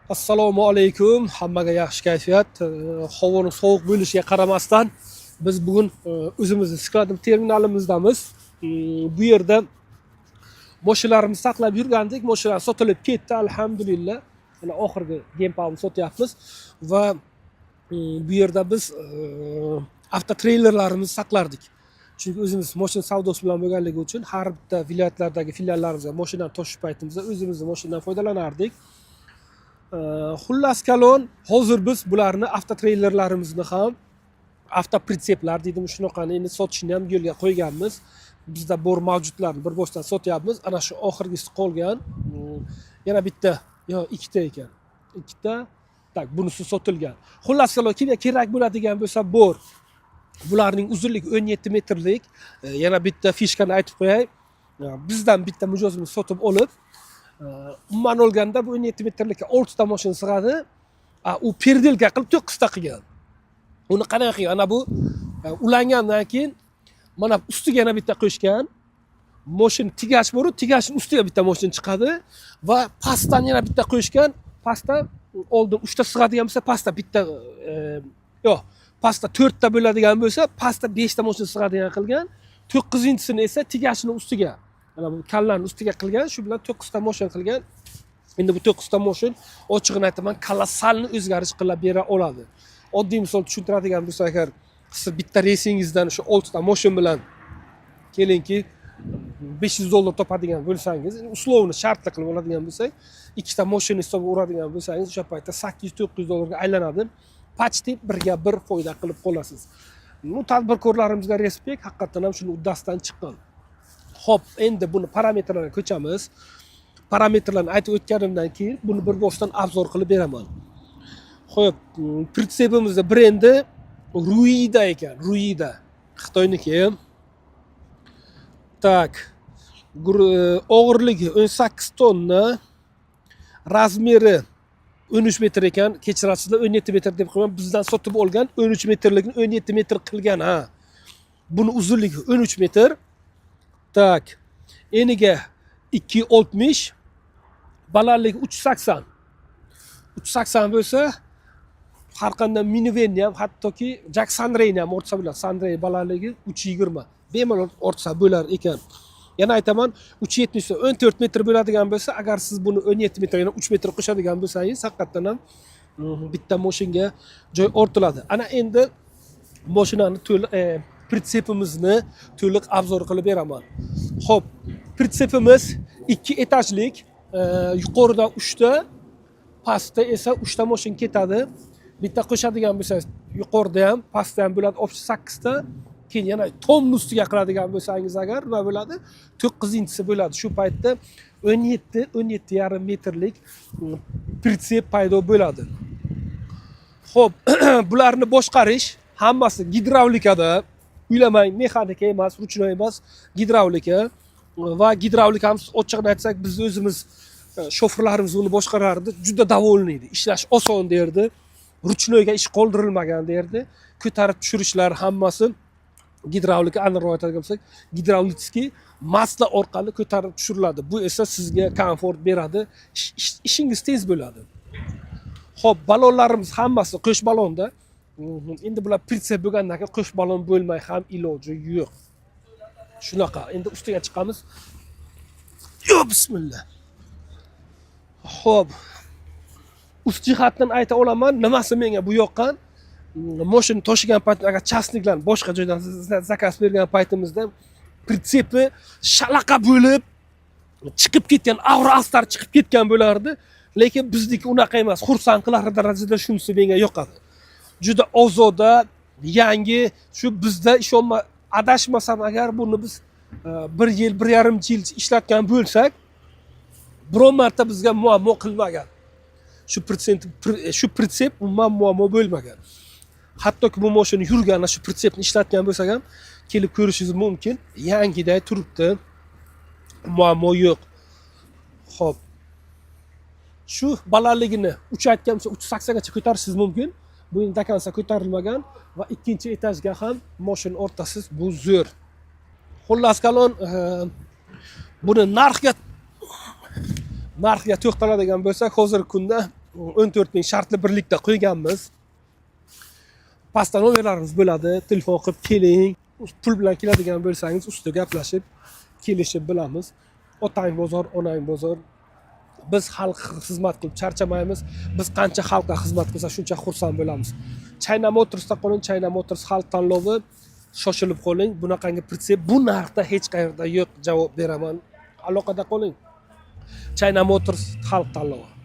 Assalomu alaykum. Hammaga yaxshi kayfiyat. Havoning sovuq bo'lishiga qaramasdan biz bugun o'zimizning skladim terminalimizdamiz. Bu yerda mashinalarimizni saqlab yurgandik. Mashinalar sotilib ketdi, alhamdulillah. Mana oxirgi gempalni sotyapmiz va bu yerda biz avtotreylerlarimizni saqlardik. Chunki o'zimiz mashina savdosi bilan bo'lganligi uchun har bitta viloyatlardagi filiallarimizga mashinani toshish paytimizda o'zimizning mashinadan foydalanardik. Xullas kalon, hozir biz bularni avtotreylerlarimizni ham avtopritseplar deydi, shunaqani endi sotishni ham yo'lga qo'yganmiz. Bizda bor mavjudlarni bir boshdan sotyapmiz. Ana shu oxirgisi qolgan. Yana bitta, yo ikkita ekan. Ikkita, tak, bunisi sotilgan. Xullas kalon, kimga kerak bo'ladigan bo'lsa bor. Bularning uzunligi 17 metrlik. Yana bitta fishkani aytib qo'yay. Bizdan bitta mijozimiz sotib olib, umuman olganda bu 17 metrlikka 6 ta mashina sig'adi. U perdelka qilib 9 ta qilgan. Uni qanaqa qilgan? Ana bu ulangandan keyin mana ustiga yana bitta qo'shgan. Mashina tigash bor, tigashning ustiga bitta mashina chiqadi va pastdan yana bitta qo'shgan. Pastda oldin 3 ta sig'adigan bo'lsa, pastda bitta yo'q, pastda 4 ta bo'ladigan bo'lsa, pastda 5 ta mashina sig'adigan qilgan. 9-sini esa tigashning ustiga, mana bu kallarning ustiga qilgan. Shu bilan 9 ta mashina qilgan. Endi bu 9 ta mashina ochig'ini aytaman, kolossalni o'zgarish qilib bera oladi. Oddiy misol tushuntiradigan bo'lsa agar siz bitta reysingizdan shu 6 ta mashina bilan kelingki $500 topadigan bo'lsangiz, uslovni shartli qilib oladigan bo'lsak, 2 ta mashina hisobiga uradigan bo'lsangiz, o'sha paytda $800-900 ga aylanadi. Почти birga bir foyda qilib qolasiz. Bu tadbirkorlarimizga respekt, haqiqatan ham shuni uddasidan chiqqan. Xo'p, endi buni parametrlarga ko'chamiz. Parametrlarni aytib o'tganimdan keyin buni bir boshdan obzor qilib beraman. Xo'p, pritsepimizda brendi Ruida ekan, Ruida. Xitoyniki. Tak. Og'irligi 18 tonna, razmeri 13 metr ekan, kechirasizlar, 17 metr deb qo'yman. Bizdan sotib olgan 13 metrlikni 17 metr qilgan, ha. Buni uzunligi 13 metr. Tak. Eniga 260, balandligi 380. 380 bo'lsa, har qanday minivanni ham, hattoki Jack Sandreyni ham ortsa bo'ladi. Sandrey balandligi 320. Bemalol ortsa bo'lar ekan. Yana aytaman, 370 14 metr bo'ladigan bo'lsa, agar siz buni 17 metr yana 3 metr qo'shadigan bo'lsangiz, haqiqatan ham bitta mashinaga joy ortiladi. Ana endi mashinani to'liq pritsepimizni to'liq obzor qilib beraman. Xo'p, pritsepimiz 2 etajlik, yuqoridan 3 ta, pastda esa 3 ta mashina ketadi. Bitta qo'shadigan bo'lsangiz, yuqorida ham, pastda ham bo'ladi, общий 8 ta. Keyin yana tomni ustiga qiladigan bo'lsangiz agar nima bo'ladi? 9-si bo'ladi. Shu paytda 17,5 metrlik pritsep paydo bo'ladi. Xo'p, bularni boshqarish hammasi gidravlikada. Uylamang, mexanika emas, ruchnoy emas, gidravlika. Va gidravlikamiz ochiqni aytsak, biz o'zimiz shoferlarimiz uni boshqarardi, juda davolniydi. Ishlash oson derdi. Ruchnoyga ish qoldirilmagan derdi. Ko'tarib tushirishlar hammasi gidravlika, aniqroq aytadigan bo'lsak, gidravlitskiy masla orqali ko'tarib tushiriladi. Bu esa sizga komfort beradi, ishingiz tez bo'ladi. Xo'p, balonlarimiz hammasi qo'sh balonda. Endi bular pritsep bo'lgandan keyin qo'sh balon bo'lmay ham iloji yo'q. Shunaqa. Endi ustiga chiqamiz. Yo, bismillah. Xo'p. Ust jihatdan ayta olaman, nimasi menga bu yoqqan? Mashina toshigan paytda agar chastniklarni boshqa joydan zakaz bergan paytimizda pritsepi shalaqa bo'lib chiqib ketgan, Avrastar chiqib ketgan bo'lardi. Lekin bizniki unaqa emas, xursand qilar darajada shunisi menga yoqadi. Juda ozoda, yangi, shu bizda ishonma, adashmasam agar buni biz 1 yil, 1,5 yil ishlatgan bo'lsak, biron marta bizga muammo qilmagan. Shu pritsep umuman muammo bo'lmagan. Hattoki bu mashina yurganda shu pritsepni ishlatgan bo'lsak ham kelib ko'rishingiz mumkin. Yangiday turibdi. Muammo yo'q. Xo'p. Shu balandligini 3 aytganimcha 380 gacha ko'tarishingiz mumkin. Bu endi dakansa ko'tarilmagan va ikkinchi etajga ham mashina o'rtasiz, bu zo'r. Xullas kalon, buni narxga to'xtaladigan bo'lsak, hozirgi kunda 14 ming shartli birlikda qo'yganmiz. Pastdan nomerlarimiz bo'ladi. Telefon qilib keling. Pul bilan keladigan bo'lsangiz, ustida gaplashib, kelishib bilamiz. Otang bozor, onang bozor. Biz xalqqa xizmat qilib charchamaymiz. Biz qancha xalqqa xizmat qilsa shuncha xursand bo'lamiz. China Motorsda qoling, China Motors xalq tanlovi. Shoshilib qoling. Bunaqangi pritsep bu narxda hech qayerda yo'q, javob beraman. Aloqada qoling. China Motors xalq tanlovi.